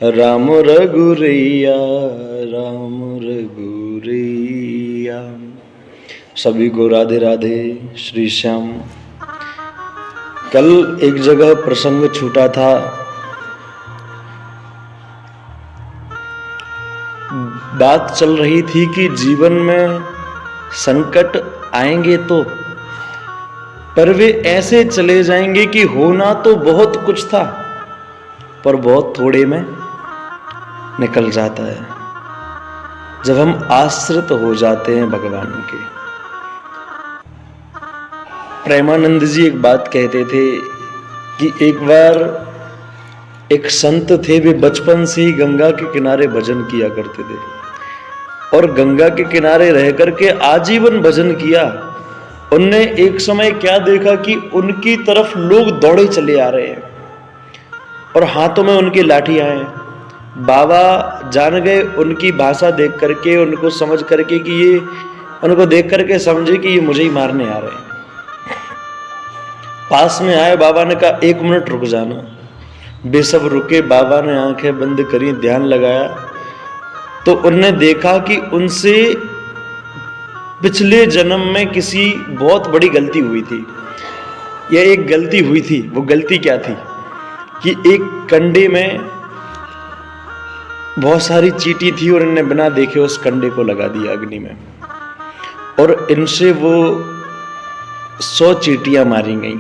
राम रघुरैया राम रघुरैया। सभी को राधे राधे, श्री श्याम। कल एक जगह प्रसंग छूटा था, बात चल रही थी कि जीवन में संकट आएंगे तो, पर वे ऐसे चले जाएंगे कि होना तो बहुत कुछ था पर बहुत थोड़े में निकल जाता है जब हम आश्रित हो जाते हैं भगवान के। प्रेमानंद जी एक बात कहते थे कि एक बार एक संत थे, वे बचपन से ही गंगा के किनारे भजन किया करते थे और गंगा के किनारे रह करके आजीवन भजन किया। उनने एक समय क्या देखा कि उनकी तरफ लोग दौड़े चले आ रहे हैं और हाथों में उनकी लाठियां हैं। बाबा जान गए उनकी भाषा देख करके, उनको समझ करके कि ये, उनको देख करके समझे कि ये मुझे ही मारने आ रहे हैं। पास में आए, बाबा ने कहा 1 मिनट रुक जाना। वे सब रुके, बाबा ने आंखें बंद करी, ध्यान लगाया तो उनने देखा कि उनसे पिछले जन्म में किसी बहुत बड़ी गलती हुई थी। यह एक गलती हुई थी। वो गलती क्या थी कि एक कंडे में बहुत सारी चींटी थी और इन्हें बिना देखे उस कंडे को लगा दिया अग्नि में, और इनसे वो 100 चींटियां मारी गई।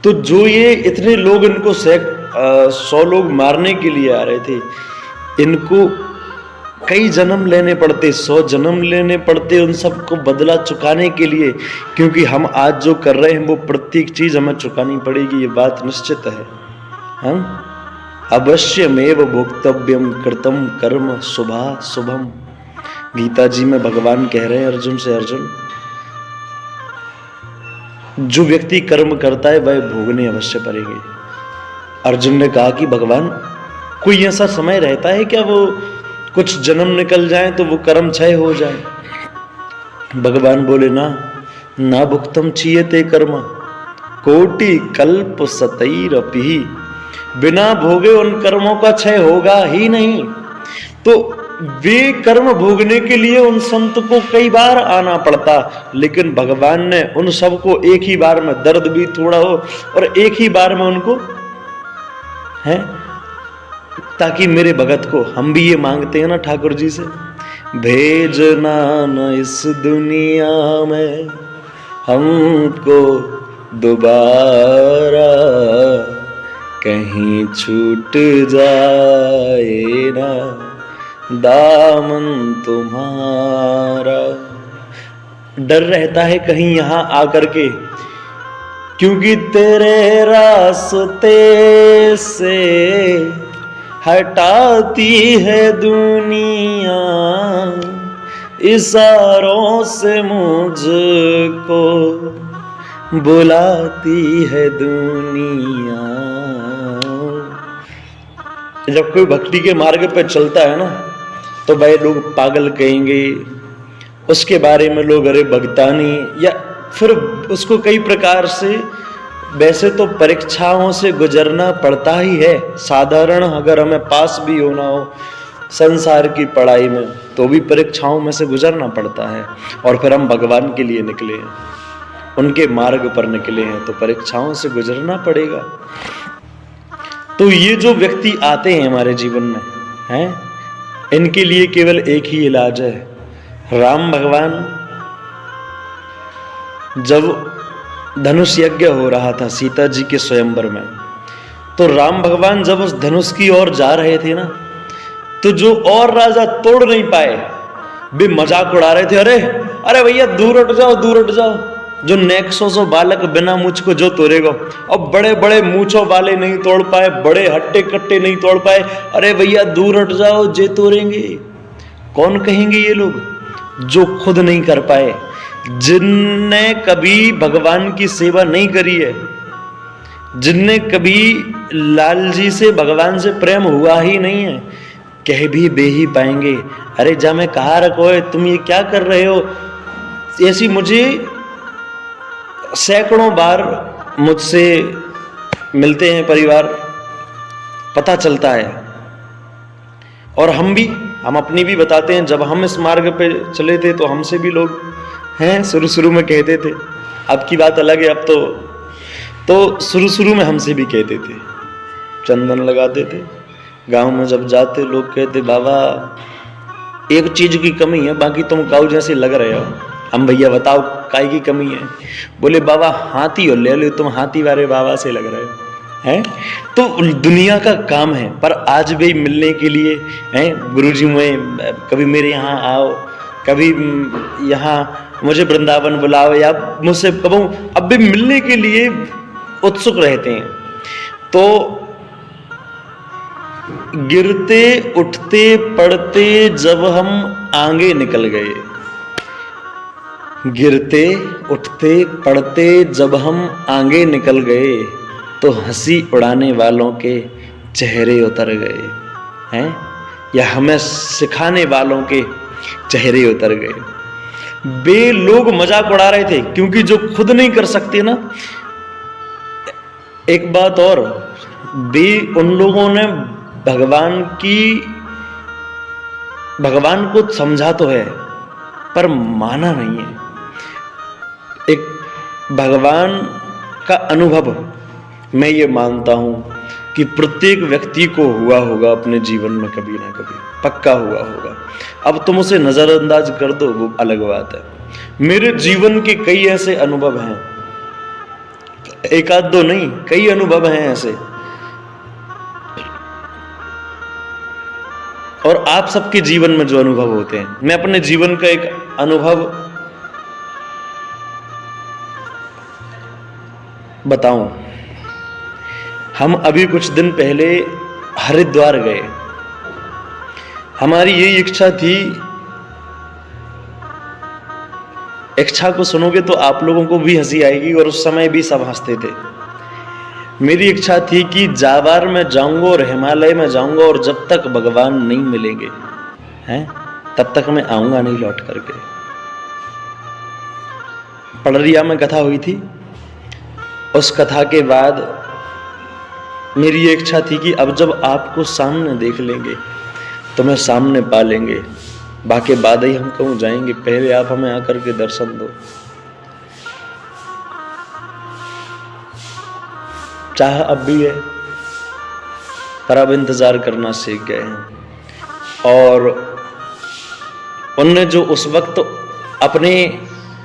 तो जो ये इतने लोग, इनको 100 लोग मारने के लिए आ रहे थे, इनको कई जन्म लेने पड़ते, 100 जन्म लेने पड़ते उन सबको बदला चुकाने के लिए, क्योंकि हम आज जो कर रहे हैं वो प्रत्येक चीज हमें चुकानी पड़ेगी, ये बात निश्चित है। हम अवश्यमेव भोक्तव्यम कृतम कर्म शुभा शुभम। गीता जी में भगवान कह रहे हैं अर्जुन से, अर्जुन जो व्यक्ति कर्म करता है वह भोगने अवश्य पड़ेंगे। अर्जुन ने कहा कि भगवान कोई ऐसा समय रहता है क्या वो कुछ जन्म निकल जाए तो वो कर्म क्षय हो जाए? भगवान बोले ना भुक्तम चीयते कर्म कोटि कल्प सतैरपि। बिना भोगे उन कर्मों का क्षय होगा ही नहीं। तो वे कर्म भोगने के लिए उन संत को कई बार आना पड़ता, लेकिन भगवान ने उन सबको एक ही बार में, दर्द भी थोड़ा हो और एक ही बार में उनको है, ताकि मेरे भगत को, हम भी ये मांगते हैं ना ठाकुर जी से, भेजना न इस दुनिया में हमको दोबारा, कहीं छूट जाए ना दामन तुम्हारा। डर रहता है कहीं यहां आकर के, क्योंकि तेरे रास्ते से हटाती है दुनिया, इशारों से मुझको बुलाती है दुनिया। जब कोई भक्ति के मार्ग पे चलता है ना, तो भाई लोग पागल कहेंगे, उसके बारे में लोग अरे भगतानी, या फिर उसको कई प्रकार से, वैसे तो परीक्षाओं से गुजरना पड़ता ही है साधारण। अगर हमें पास भी होना हो संसार की पढ़ाई में तो भी परीक्षाओं में से गुजरना पड़ता है, और फिर हम भगवान के लिए निकले हैं, उनके मार्ग पर निकले हैं, तो परीक्षाओं से गुजरना पड़ेगा। तो ये जो व्यक्ति आते हैं हमारे जीवन में हैं, इनके लिए केवल एक ही इलाज है। राम भगवान जब धनुष यज्ञ हो रहा था सीता जी के स्वयंवर में, तो राम भगवान जब उस धनुष की ओर जा रहे थे ना, तो जो और राजा तोड़ नहीं पाए, वे मजाक उड़ा रहे थे, अरे भैया दूर हट जाओ, दूर हट जाओ, जो नेक्सो बालक बिना मूछ को जो तोड़ेगा। अब बड़े बड़े मूछों वाले नहीं तोड़ पाए, बड़े हट्टे कट्टे नहीं तोड़ पाए, अरे भैया दूर हट जाओ, जे तोड़ेंगे। कौन कहेंगे ये लोग? जो खुद नहीं कर पाए, जिनने कभी भगवान की सेवा नहीं करी है, जिनने कभी लाल जी से, भगवान से प्रेम हुआ ही नहीं है, कह भी दे ही पाएंगे, अरे जा मैं कहा रखो है, तुम ये क्या कर रहे हो। ऐसी मुझे सैकड़ों बार मुझसे मिलते हैं परिवार, पता चलता है और हम अपनी भी बताते हैं, जब हम इस मार्ग पे चले थे तो हमसे भी लोग हैं शुरू में कहते थे। अब की बात अलग है, अब तो शुरू में हमसे भी कहते थे, चंदन लगाते थे गांव में जब जाते, लोग कहते बाबा एक चीज की कमी है, बाकी तुम काऊ जैसे लग रहे हो। हम भैया बताओ काय की कमी है? बोले बाबा हाथी हो ले लो, तुम हाथी वाले बाबा से लग रहे हो। हैं तो दुनिया का काम है, पर आज भी मिलने के लिए हैं गुरुजी में, कभी मेरे यहाँ आओ, कभी यहाँ मुझे वृंदावन बुलाओ, या मुझसे कहूँ, अब भी मिलने के लिए उत्सुक रहते हैं। तो गिरते उठते पड़ते जब हम आगे निकल गए, गिरते उठते पड़ते जब हम आगे निकल गए, तो हंसी उड़ाने वालों के चेहरे उतर गए हैं, या हमें सिखाने वालों के चेहरे उतर गए। वे लोग मजाक उड़ा रहे थे, क्योंकि जो खुद नहीं कर सकते ना, एक बात और, वे उन लोगों ने भगवान को समझा तो है पर माना नहीं है। एक भगवान का अनुभव मैं ये मानता हूं कि प्रत्येक व्यक्ति को हुआ होगा अपने जीवन में, कभी ना कभी पक्का हुआ होगा। अब तुम उसे नजरअंदाज कर दो, वो अलग बात है। मेरे जीवन के कई ऐसे अनुभव हैं, एक आध दो नहीं, कई अनुभव हैं ऐसे, और आप सबके जीवन में जो अनुभव होते हैं, मैं अपने जीवन का एक अनुभव बताऊं। हम अभी कुछ दिन पहले हरिद्वार गए। हमारी यही इच्छा थी, इच्छा को सुनोगे तो आप लोगों को भी हंसी आएगी, और उस समय भी सब हंसते थे। मेरी इच्छा थी कि जावार में जाऊंगा और हिमालय में जाऊंगा, और जब तक भगवान नहीं मिलेंगे हैं तब तक मैं आऊंगा नहीं लौट करके। पड़रिया में कथा हुई थी, उस कथा के बाद मेरी ये इच्छा थी कि अब जब आपको सामने देख लेंगे तो मैं सामने पा लेंगे, बाकी बाद ही हम कहूँ जाएंगे, पहले आप हमें आकर के दर्शन दो। चाह अब भी है, पर अब इंतजार करना सीख गए हैं। और उनने जो उस वक्त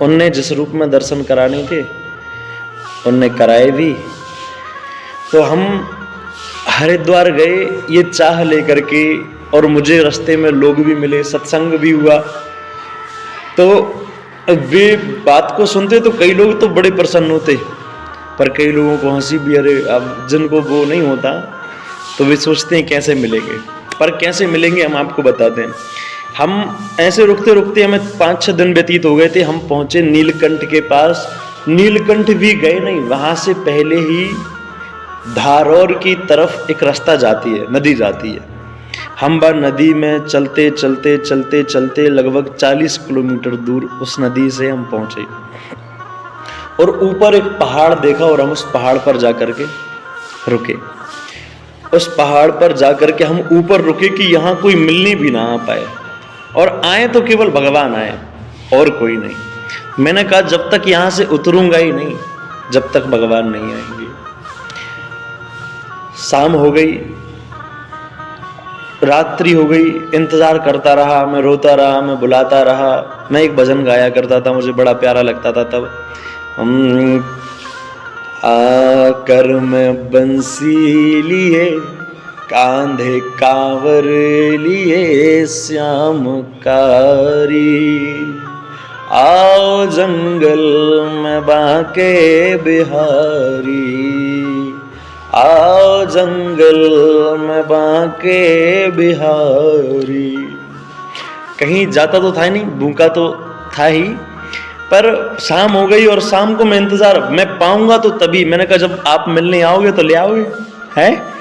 उनने जिस रूप में दर्शन कराने थे उनने कराए भी। तो हम हरिद्वार गए ये चाह लेकर के, और मुझे रास्ते में लोग भी मिले, सत्संग भी हुआ। तो वे बात को सुनते तो कई लोग तो बड़े प्रसन्न होते, पर कई लोगों को हंसी भी, अरे अब जिनको वो नहीं होता तो वे सोचते हैं कैसे मिलेंगे। पर कैसे मिलेंगे हम आपको बताते हैं। हम ऐसे रुकते रुकते हमें 5-6 दिन व्यतीत हो गए थे। हम पहुंचे नीलकंठ के पास। नीलकंठ भी गए नहीं, वहां से पहले ही धारौर की तरफ एक रास्ता जाती है, नदी जाती है। हम बार नदी में चलते चलते चलते चलते लगभग 40 किलोमीटर दूर उस नदी से हम पहुंचे, और ऊपर एक पहाड़ देखा, और हम उस पहाड़ पर जाकर के रुके। उस पहाड़ पर जाकर के हम ऊपर रुके कि यहाँ कोई मिलने भी ना आ पाए, और आए तो केवल भगवान आए और कोई नहीं। मैंने कहा जब तक यहाँ से उतरूंगा ही नहीं जब तक भगवान नहीं आएंगे। शाम हो गई, रात्रि हो गई, इंतजार करता रहा, मैं रोता रहा, मैं बुलाता रहा। मैं एक भजन गाया करता था, मुझे बड़ा प्यारा लगता था तब। आकर मैं बंसी लिए, कांधे कांवर लिए श्याम कारी, आओ जंगल में बांके बिहारी, आओ जंगल में बांके बिहारी। कहीं जाता तो था ही नहीं, भूखा तो था ही, पर शाम हो गई और शाम को मैं इंतजार, मैं पाऊंगा तो तभी। मैंने कहा जब आप मिलने आओगे तो ले आओगे, है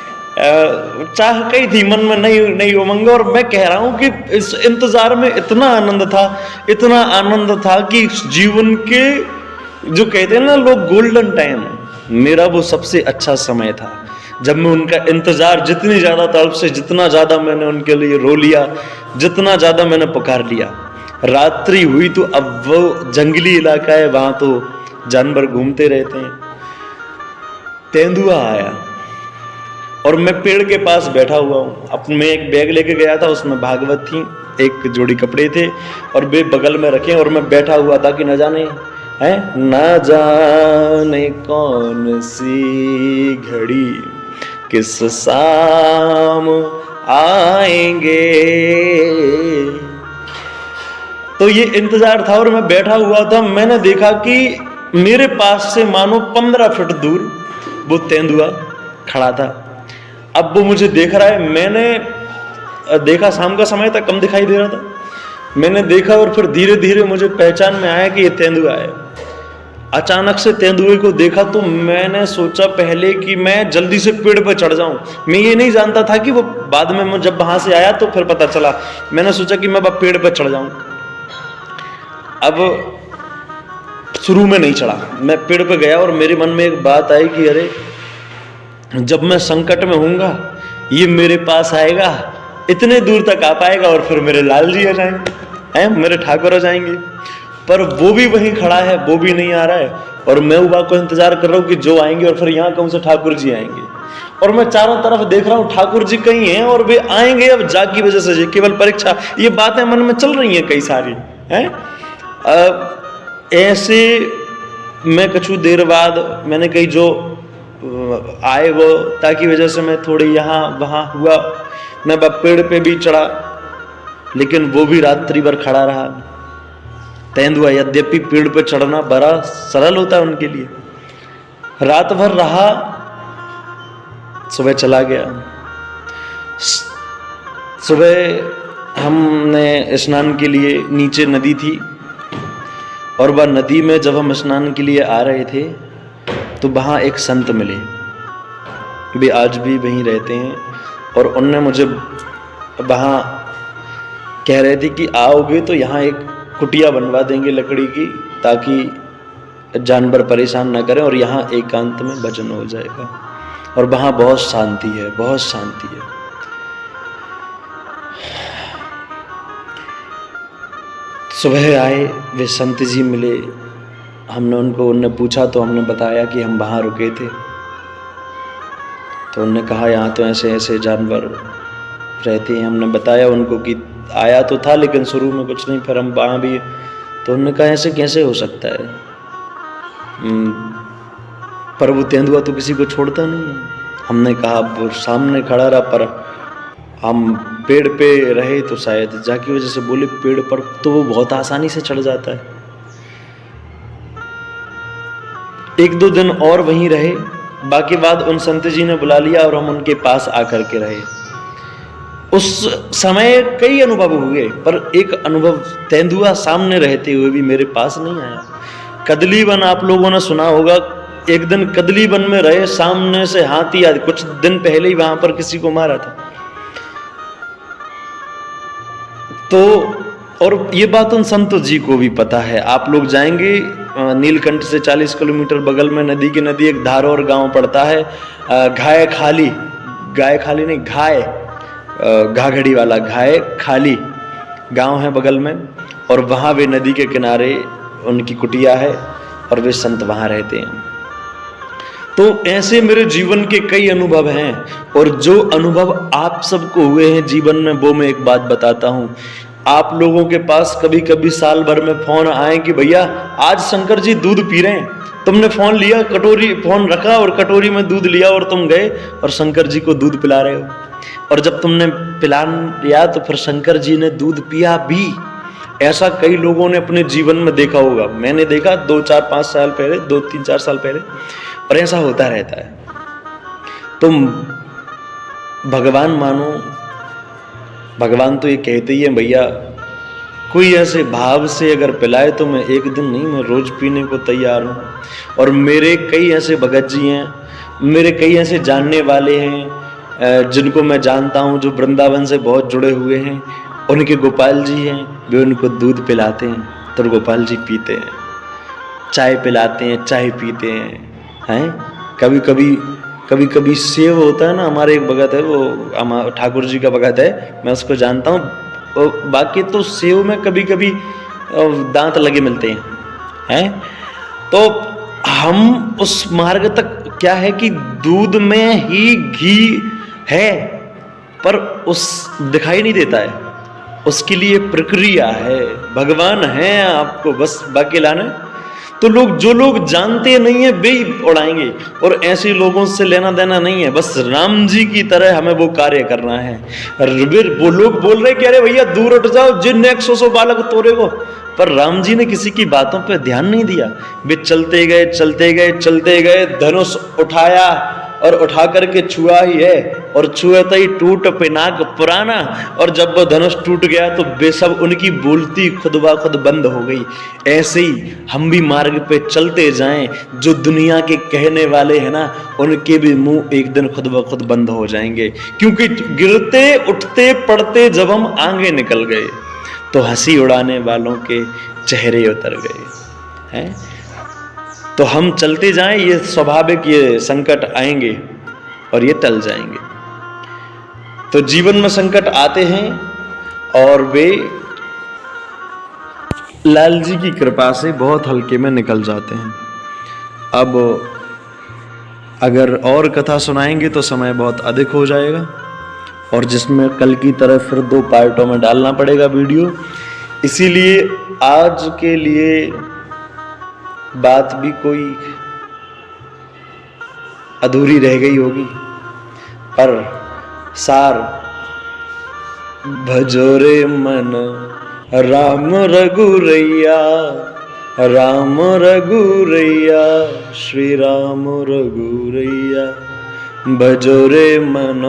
चाह कही थी मन में, नहीं उमंग। और मैं कह रहा हूं कि इस इंतजार में इतना आनंद था कि जीवन के जो कहते हैं ना लोग गोल्डन टाइम, मेरा वो सबसे अच्छा समय था। जब मैं उनका इंतजार जितनी ज्यादा तड़प से, जितना ज्यादा मैंने उनके लिए रो लिया, जितना ज्यादा मैंने पुकार लिया, रात्रि हुई तो अब वो जंगली इलाका है, वहां तो जानवर घूमते रहते हैं। तेंदुआ आया और मैं पेड़ के पास बैठा हुआ हूं। अपने में एक बैग लेके गया था, उसमें भागवत थी, एक जोड़ी कपड़े थे और वे बगल में रखे और मैं बैठा हुआ था कि न जाने कौन सी घड़ी किस शाम आएंगे। तो ये इंतजार था और मैं बैठा हुआ था। मैंने देखा कि मेरे पास से मानो 15 फीट दूर वो तेंदुआ खड़ा था। अब वो मुझे देख रहा है। मैंने देखा, शाम का समय था, कम दिखाई दे रहा था। मैंने देखा और फिर धीरे धीरे मुझे पहचान में आया कि ये तेंदुआ है। अचानक से तेंदुए को देखा तो मैंने सोचा पहले कि मैं जल्दी से पेड़ पर चढ़ जाऊं। मैं ये नहीं जानता था कि वो बाद में जब वहां से आया तो फिर पता चला। मैंने सोचा कि मैं पेड़ पर चढ़ जाऊं। अब शुरू में नहीं चढ़ा, मैं पेड़ पर गया और मेरे मन में एक बात आई कि अरे जब मैं संकट में होऊंगा ये मेरे पास आएगा, इतने दूर तक आ पाएगा और फिर मेरे लाल जी आ जाएंगे, मेरे ठाकुर आ जाएंगे। पर वो भी वहीं खड़ा है, वो भी नहीं आ रहा है और मैं उबा को इंतजार कर रहा हूँ कि जो आएंगे और फिर यहाँ कहूँ से ठाकुर जी आएंगे। और मैं चारों तरफ देख रहा हूँ ठाकुर जी कहीं हैं और वे आएंगे अब जाग की वजह से, केवल परीक्षा। ये बातें मन में चल रही हैं कई सारी हैं। ऐसे मैं कुछ देर बाद मैंने कही जो आए वो, ताकि वजह से मैं थोड़ी यहाँ वहाँ हुआ। मैं पेड़ पे भी चढ़ा लेकिन वो भी रात्रि भर खड़ा रहा। तेंदुआ यद्यपि पेड़ पे चढ़ना बड़ा सरल होता है उनके लिए, रात भर रहा, सुबह चला गया। सुबह हमने स्नान के लिए, नीचे नदी थी और वह नदी में जब हम स्नान के लिए आ रहे थे तो वहाँ एक संत मिले। वे आज भी वहीं रहते हैं और उनने मुझे वहाँ कह रहे थे कि आओगे तो यहाँ एक कुटिया बनवा देंगे लकड़ी की, ताकि जानवर परेशान ना करें और यहाँ एकांत में भजन हो जाएगा। और वहाँ बहुत शांति है, बहुत शांति है। सुबह आए, वे संत जी मिले। उनने पूछा तो हमने बताया कि हम वहाँ रुके थे। तो उन्होंने कहा यहाँ तो ऐसे ऐसे जानवर रहते हैं। हमने बताया उनको कि आया तो था लेकिन शुरू में कुछ नहीं, फिर हम वहाँ भी। तो उन्होंने कहा ऐसे कैसे हो सकता है, पर वो तेंदुआ तो किसी को छोड़ता नहीं है। हमने कहा वो सामने खड़ा रहा, पर हम पेड़ पे रहे तो शायद जाकी वजह से बोले पेड़ पर तो वो बहुत आसानी से चढ़ जाता है। एक दो दिन और वहीं रहे, बाकी बाद उन संत जी ने बुला लिया और हम उनके पास आकर के रहे। उस समय कई अनुभव हुए, पर एक अनुभव तेंदुआ सामने रहते हुए भी मेरे पास नहीं आया। कदली वन आप लोगों ने सुना होगा। एक दिन कदली वन में रहे, सामने से हाथी आदि, कुछ दिन पहले ही वहां पर किसी को मारा था। तो और ये बात उन संत जी को भी पता है। आप लोग जाएंगे नीलकंठ से 40 किलोमीटर बगल में नदी की नदी एक धारोर गांव पड़ता है। घाय खाली नहीं, घाघड़ी वाला घाय खाली गांव है बगल में, और वहाँ वे नदी के किनारे उनकी कुटिया है और वे संत वहाँ रहते हैं। तो ऐसे मेरे जीवन के कई अनुभव हैं, और जो अनुभव आप सबको हुए हैं जीवन में वो मैं एक बात बताता हूँ। आप लोगों के पास कभी कभी साल भर में फोन आए कि भैया आज शंकर जी दूध पी रहे हैं, तुमने फोन लिया, फोन रखा और कटोरी में दूध लिया और तुम गए और शंकर जी को दूध पिला रहे हो। और जब तुमने पिला लिया तो फिर शंकर जी ने दूध पिया भी। ऐसा कई लोगों ने अपने जीवन में देखा होगा। मैंने देखा 2-4-5 साल पहले, 2-3-4 साल पहले, और ऐसा होता रहता है। तुम भगवान मानो, भगवान तो ये कहते ही है भैया कोई ऐसे भाव से अगर पिलाए तो मैं एक दिन नहीं, मैं रोज पीने को तैयार हूँ। और मेरे कई ऐसे भगत जी हैं, मेरे कई ऐसे जानने वाले हैं जिनको मैं जानता हूँ, जो वृंदावन से बहुत जुड़े हुए हैं। उनके गोपाल जी हैं, वे उनको दूध पिलाते हैं तो गोपाल जी पीते हैं। चाय पिलाते हैं, चाय पीते हैं। कभी कभी कभी कभी सेव होता है ना, हमारे एक भगत है, वो ठाकुर जी का भगत है, मैं उसको जानता हूँ। बाकी तो सेव में कभी कभी दांत लगे मिलते हैं। तो हम उस मार्ग तक क्या है कि दूध में ही घी है, पर उस दिखाई नहीं देता है, उसके लिए प्रक्रिया है, भगवान है आपको बस बाकी लाना। तो जो लोग जानते नहीं है वे ही उड़ाएंगे, और ऐसे लोगों से लेना देना नहीं है, बस राम जी की तरह हमें वो कार्य करना है। वो लोग बोल रहे कि अरे भैया दूर उठ जाओ, जिन 100 बालक तोरे को, पर राम जी ने किसी की बातों पर ध्यान नहीं दिया। वे चलते गए चलते गए चलते गए, धनुष उठाया और उठा करके छुआ ही है, और छुएते ही टूट पिनाक पुराना। और जब वो धनुष टूट गया तो बेसब उनकी बोलती खुद ब खुद बंद हो गई। ऐसे ही हम भी मार्ग पे चलते जाएं, जो दुनिया के कहने वाले हैं ना, उनके भी मुंह एक दिन खुद ब खुद बंद हो जाएंगे। क्योंकि गिरते उठते पड़ते जब हम आगे निकल गए तो हंसी उड़ाने वालों के चेहरे उतर गए हैं। तो हम चलते जाएं, ये स्वाभाविक, ये संकट आएंगे और ये टल जाएंगे। तो जीवन में संकट आते हैं और वे लाल जी की कृपा से बहुत हल्के में निकल जाते हैं। अब अगर और कथा सुनाएंगे तो समय बहुत अधिक हो जाएगा, और जिसमें कल की तरह फिर 2 पार्टों में डालना पड़ेगा वीडियो, इसीलिए आज के लिए बात भी कोई अधूरी रह गई होगी। पर सार भजोरे मन राम रघुरैया, राम रघुरैया, श्री राम रघुरैया। भजोरे मन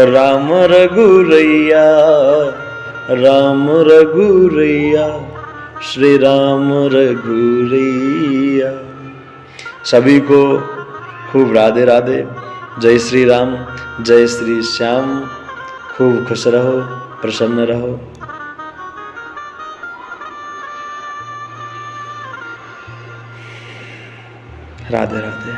राम रघुरैया, राम रघुरैया, श्री राम रघुरैया। सभी को खूब राधे राधे, जय श्री राम, जय श्री श्याम। खूब खुश रहो, प्रसन्न रहो। राधे राधे।